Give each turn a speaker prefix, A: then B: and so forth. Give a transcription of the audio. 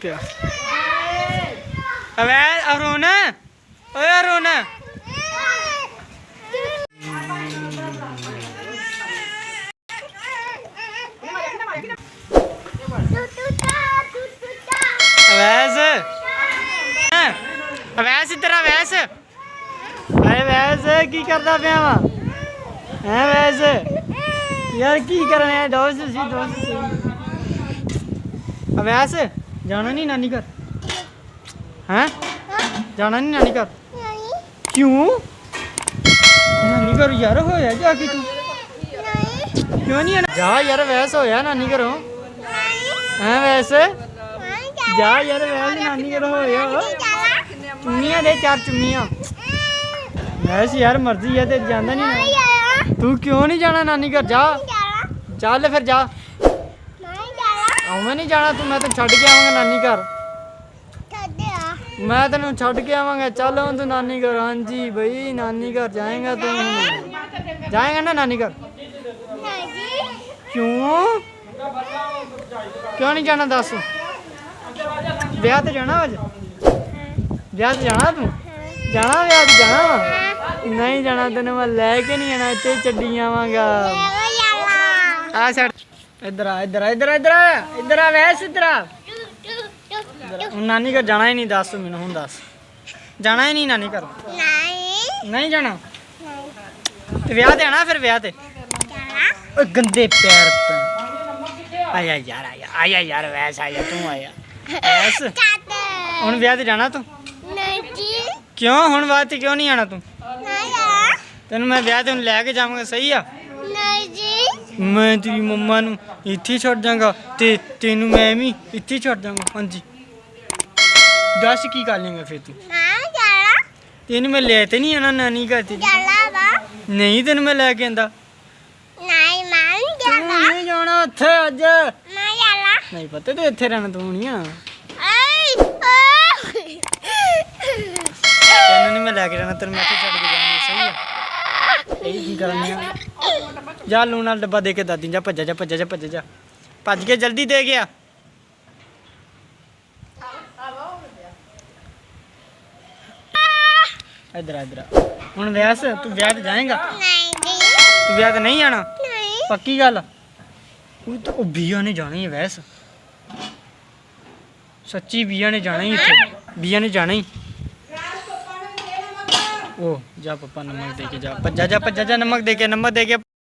A: क्या अबे अरुण ओए अरुण अवैस अवैस इधर अवैस अरे वैस की करता पिया वा हैं वैस यार की करना है दोस्त अवैस जाना नहीं नानी घर हैं जाना नहीं नानी घर क्यों नानी घर यार होया जाके तू क्यों नहीं आना जा यार वैस होया नानी घरों हैं वैस जा यार वैस नानी घर होया चुम्मियां दे 4 चुम्मियां वैस यार मर्जी है ते जाना नहीं तू क्यों नहीं जाना नानी घर जा चल फिर जा मैं नहीं जाना तू मैं तेन छड़ के आवांगा नानी घर मैं तेन छड़ के आवांगा चल हूँ तू नानी घर हाँ जी भाई नानी घर जाएगा तू जाएगा ना नानी घर क्यों क्यों नहीं जाना दस ब्याह ते जाना अज ब्याह ते जाना तू जाना ब्याह ते जाना नहीं जाना तेन मैं लैके नहीं आना इतने छड्डी आवांगा आ छड़ इधर आ इधर आ इधर इधर इधर आ वैस इधर आ नानी घर जाना ही नहीं दस मैनू हूँ दस जाना ही नहीं नानी घर नहीं जाना ते ब्याह ते आना फिर ब्याह ते गंदे पैर आया यार आया यार वैस आया तू आया वैस हुण ब्याह ते जाना तू क्यों हुण ब्याह ते क्यों नहीं आना तू तेन मैं ब्याह ते लैके जावांगा सही आ मैं तेरी मम्मा नू इत्थे छड़ जांगा ते तेनू मैं भी इत्थे छड़ जांगा हाँ जी दस की कर लेंगा फिर तू तेन मैं ले ते नहीं आना नानी घर ते नहीं तेन मैं लैके आंदा नहीं जाना उत्थे अज नहीं पता तू इत्थे रहना तू नहीं आ तेन नहीं मैं लैके जाना तेन मैं इत्थे छड़ के जाना सही है यही की करनी जा लून वाला डब्बा दे के दादी जा भज्जा जा भज्जा जा भज्जा जा भज के जल्दी दे गया इधर इधर हुण वैस तू ब्याह ते जाएगा तू ब्याह ते नहीं जाना पक्की गल तो बिया ने जाना ही वैस सच्ची बिया ने जाना ही इत्थे बिया ने जाना ही ओ जा पप्पा नमक दे के जा भज्जा जा नमक दे के